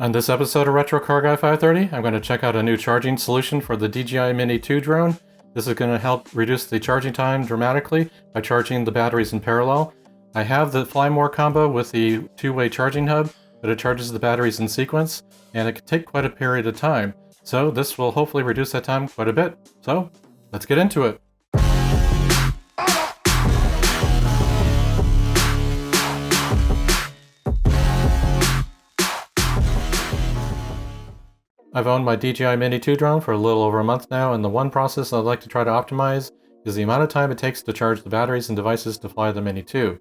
On this episode of Retro Car Guy 530, I'm going to check out a new charging solution for the DJI Mini 2 drone. This is going to help reduce the charging time dramatically by charging the batteries in parallel. I have the Fly More combo with the two-way charging hub, but it charges the batteries in sequence, and it can take quite a period of time. So this will hopefully reduce that time quite a bit. So let's get into it. I've owned my DJI Mini 2 drone for a little over a month now, and the one process I'd like to try to optimize is the amount of time it takes to charge the batteries and devices to fly the Mini 2.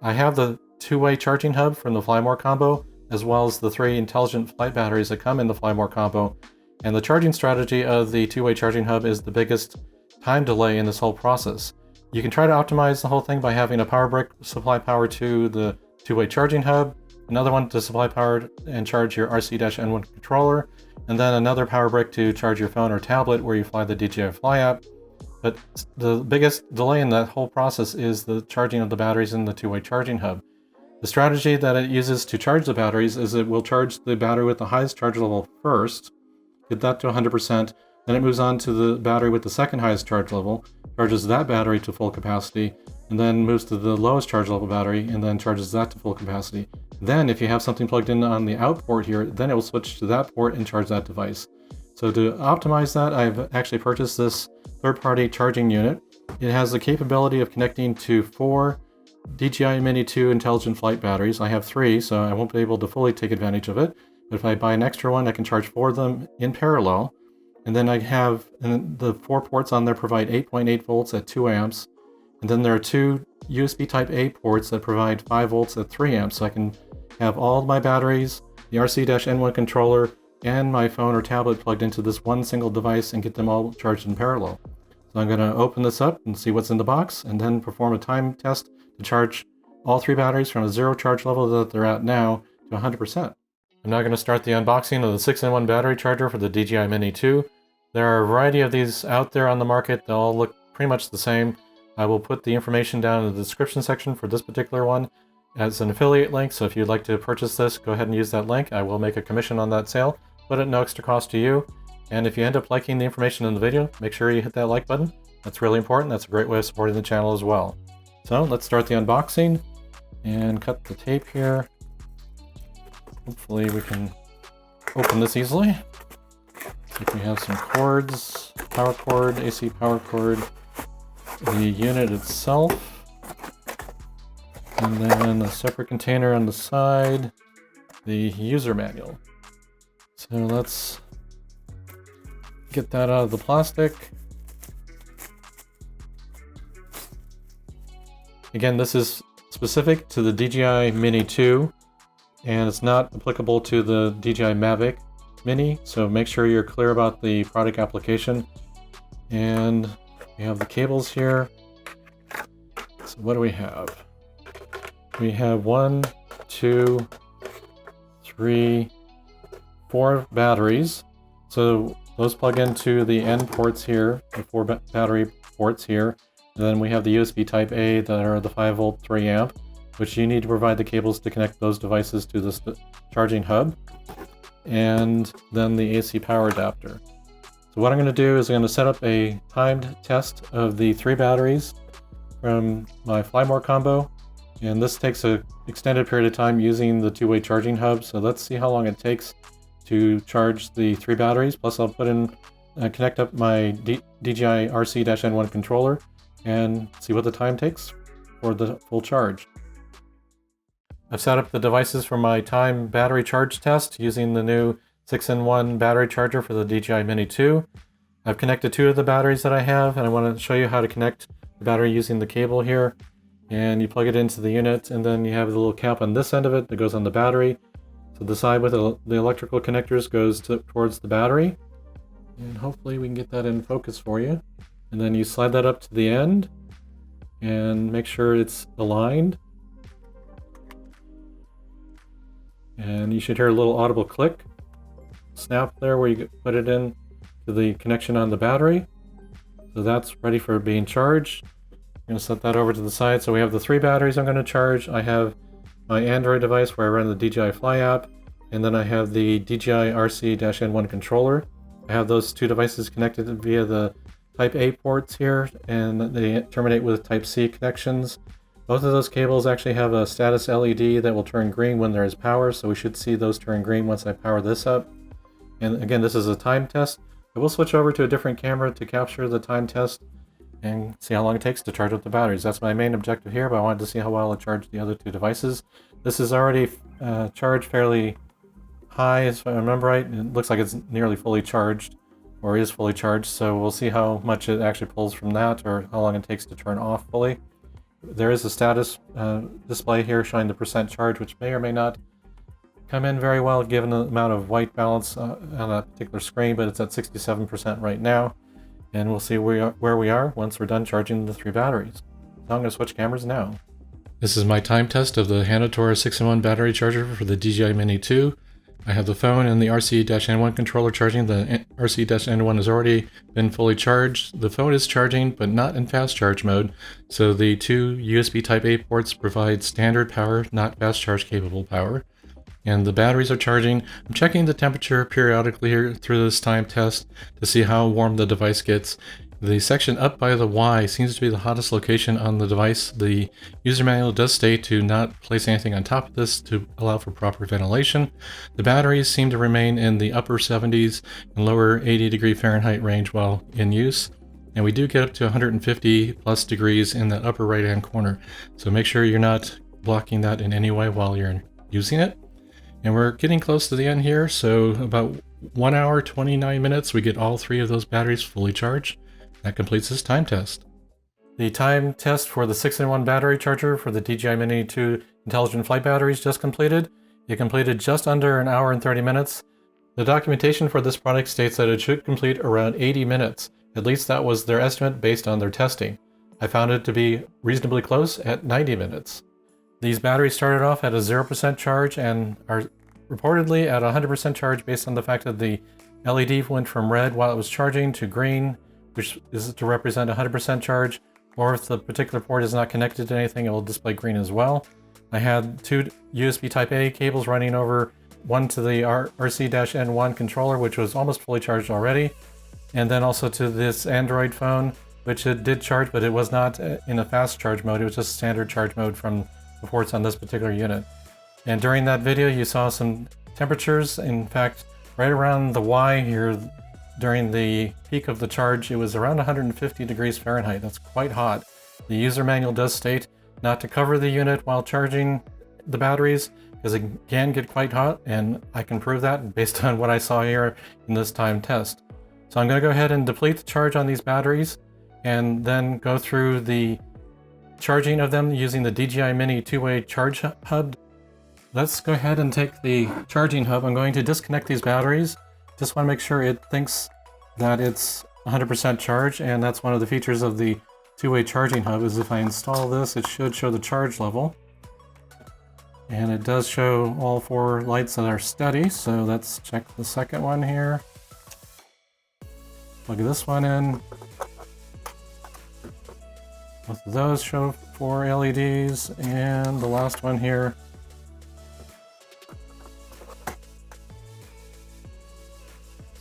I have the two-way charging hub from the Fly More combo, as well as the 3 intelligent flight batteries that come in the Fly More combo, and the charging strategy of the two-way charging hub is the biggest time delay in this whole process. You can try to optimize the whole thing by having a power brick supply power to the two-way charging hub, another one to supply power and charge your RC-N1 controller, and then another power brick to charge your phone or tablet where you fly the DJI Fly app. But the biggest delay in that whole process is the charging of the batteries in the two-way charging hub. The strategy that it uses to charge the batteries is it will charge the battery with the highest charge level first, get that to 100%, then it moves on to the battery with the second highest charge level, charges that battery to full capacity, and then moves to the lowest charge level battery and then charges that to full capacity. Then if you have something plugged in on the out port here, then it will switch to that port and charge that device. So to optimize that, I've actually purchased this third-party charging unit. It has the capability of connecting to 4 DJI Mini 2 intelligent flight batteries. I have 3, so I won't be able to fully take advantage of it. But if I buy an extra one, I can charge 4 of them in parallel. And then I have, and the 4 ports on there provide 8.8 volts at 2 amps. And then there are 2 USB Type A ports that provide 5 volts at 3 amps. So I can have all my batteries, the RC-N1 controller, and my phone or tablet plugged into this one single device and get them all charged in parallel. So I'm going to open this up and see what's in the box, and then perform a time test to charge all 3 batteries from a 0 charge level that they're at now to 100%. I'm now going to start the unboxing of the 6-in-1 battery charger for the DJI Mini 2. There are a variety of these out there on the market. They all look pretty much the same. I will put the information down in the description section for this particular one as an affiliate link, so if you'd like to purchase this, go ahead and use that link. I will make a commission on that sale, but at no extra cost to you. And if you end up liking the information in the video, make sure you hit that like button. That's really important. That's a great way of supporting the channel as well. So let's start the unboxing and cut the tape here. Hopefully we can open this easily. See if we have some cords, power cord, AC power cord, the unit itself, and then a separate container on the side, the user manual. So let's get that out of the plastic. Again, this is specific to the DJI Mini 2, and it's not applicable to the DJI Mavic Mini, so make sure you're clear about the product application. And we have the cables here. So what do we have? We have 1, 2, 3, 4 batteries. So those plug into the end ports here, the 4 battery ports here. And then we have the USB Type A that are the 5 volt 3 amp, which you need to provide the cables to connect those devices to this charging hub. And then the AC power adapter. So what I'm going to do is I'm going to set up a timed test of the 3 batteries from my Fly More combo. And this takes an extended period of time using the two-way charging hub. So let's see how long it takes to charge the 3 batteries. Plus I'll put in, connect up my DJI RC-N1 controller and see what the time takes for the full charge. I've set up the devices for my time battery charge test using the new 6-in-1 battery charger for the DJI Mini 2. I've connected 2 of the batteries that I have, and I want to show you how to connect the battery using the cable here. And you plug it into the unit, and then you have the little cap on this end of it that goes on the battery. So the side with the electrical connectors goes towards the battery. And hopefully we can get that in focus for you. And then you slide that up to the end and make sure it's aligned. And you should hear a little audible click, snap there where you put it in to the connection on the battery. So that's ready for being charged. I'm going to set that over to the side. So we have the 3 batteries I'm going to charge. I have my Android device where I run the DJI Fly app. and then I have the DJI RC-N1 controller. I have those two devices connected via the Type A ports here, and they terminate with Type C connections. Both of those cables actually have a status LED that will turn green when there is power, so we should see those turn green once I power this up. And again, this is a time test. I will switch over to a different camera to capture the time test and see how long it takes to charge up the batteries. That's my main objective here, but I wanted to see how well it charged the other two devices. This is already charged fairly high, if I remember right. It looks like it's nearly fully charged, or is fully charged, so we'll see how much it actually pulls from that, or how long it takes to turn off fully. There is a status display here showing the percent charge, which may or may not come in very well given the amount of white balance on a particular screen, but it's at 67% right now. And we'll see where we are once we're done charging the 3 batteries. So I'm going to switch cameras now. This is my time test of the Hanatora 6-in-1 battery charger for the DJI Mini 2. I have the phone and the RC-N1 controller charging. The RC-N1 has already been fully charged. The phone is charging, but not in fast charge mode. So the 2 USB Type A ports provide standard power, not fast charge capable power. And the batteries are charging. I'm checking the temperature periodically here through this time test to see how warm the device gets. The section up by the Y seems to be the hottest location on the device. The user manual does state to not place anything on top of this to allow for proper ventilation. The batteries seem to remain in the upper 70s and lower 80 Fahrenheit range while in use. And we do get up to 150 plus degrees in that upper right hand corner. So make sure you're not blocking that in any way while you're using it. And we're getting close to the end here. So about 1 hour, 29 minutes, we get all 3 of those batteries fully charged. That completes this time test. The time test for the 6-in-1 battery charger for the DJI Mini 2 intelligent flight batteries just completed. It completed just under 1 hour and 30 minutes. The documentation for this product states that it should complete around 80 minutes. At least that was their estimate based on their testing. I found it to be reasonably close at 90 minutes. These batteries started off at a 0% charge and are reportedly at 100% charge based on the fact that the LED went from red while it was charging to green, which is to represent 100% charge, or if the particular port is not connected to anything, it will display green as well. I had 2 USB Type A cables running over, one to the RC-N1 controller, which was almost fully charged already, and then also to this Android phone, which it did charge, but it was not in a fast charge mode. It was just standard charge mode from the ports on this particular unit. And during that video, you saw some temperatures. In fact, right around the Y here, during the peak of the charge, it was around 150 degrees Fahrenheit. That's quite hot. The user manual does state not to cover the unit while charging the batteries, because it can get quite hot, and I can prove that based on what I saw here in this time test. So I'm going to go ahead and deplete the charge on these batteries, and then go through the charging of them using the DJI Mini 2-way charge hub. Let's go ahead and take the charging hub. I'm going to disconnect these batteries. Just want to make sure it thinks that it's 100% charged, and that's one of the features of the 2-way charging hub, is if I install this, it should show the charge level. And it does show all 4 lights that are steady, so let's check the second one here. Plug this one in. Both of those show 4 LEDs, and the last one here.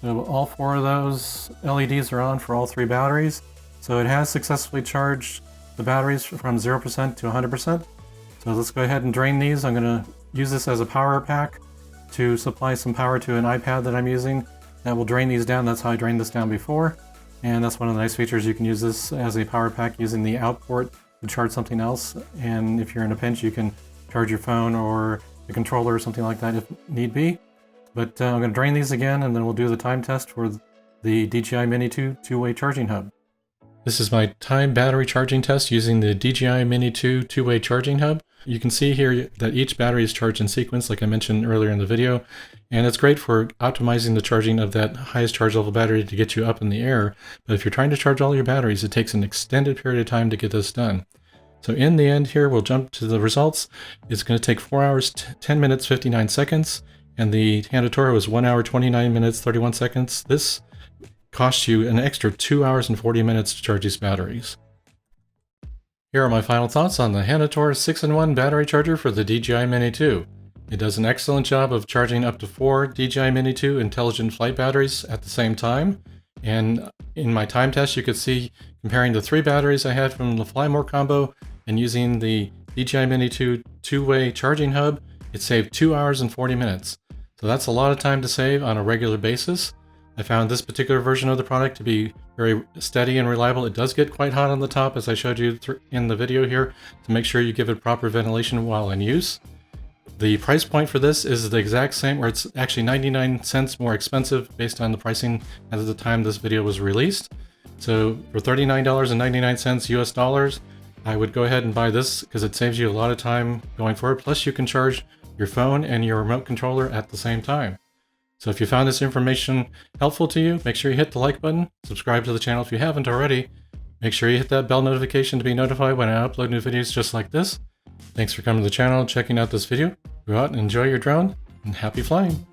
So all 4 of those LEDs are on for all 3 batteries. So it has successfully charged the batteries from 0% to 100%. So let's go ahead and drain these. I'm going to use this as a power pack to supply some power to an iPad that I'm using. That will drain these down. That's how I drained this down before. And that's one of the nice features. You can use this as a power pack using the out port to charge something else. And if you're in a pinch, you can charge your phone or the controller or something like that if need be. But I'm going to drain these again, and then we'll do the time test for the DJI Mini 2 2-way charging hub. This is my time battery charging test using the DJI Mini 2 2-way charging hub. You can see here that each battery is charged in sequence, like I mentioned earlier in the video, and it's great for optimizing the charging of that highest charge level battery to get you up in the air. But if you're trying to charge all your batteries, it takes an extended period of time to get this done. So in the end here, we'll jump to the results. It's going to take 4 hours, 10 minutes, 59 seconds, and the Hanatora was 1 hour, 29 minutes, 31 seconds. This costs you an extra 2 hours and 40 minutes to charge these batteries. Here are my final thoughts on the Hanatora 6-in-1 battery charger for the DJI Mini 2. It does an excellent job of charging up to 4 DJI Mini 2 intelligent flight batteries at the same time. And in my time test, you could see comparing the 3 batteries I had from the Fly More combo and using the DJI Mini 2 two-way charging hub, it saved 2 hours and 40 minutes. So that's a lot of time to save on a regular basis. I found this particular version of the product to be very steady and reliable. It does get quite hot on the top, as I showed you in the video here, to make sure you give it proper ventilation while in use. The price point for this is the exact same, or it's actually 99 cents more expensive based on the pricing at the time this video was released. So for $39.99 US dollars, I would go ahead and buy this because it saves you a lot of time going forward. Plus you can charge your phone and your remote controller at the same time. So if you found this information helpful to you, make sure you hit the like button, subscribe to the channel if you haven't already. Make sure you hit that bell notification to be notified when I upload new videos just like this. Thanks for coming to the channel and checking out this video. Go out and enjoy your drone, and happy flying!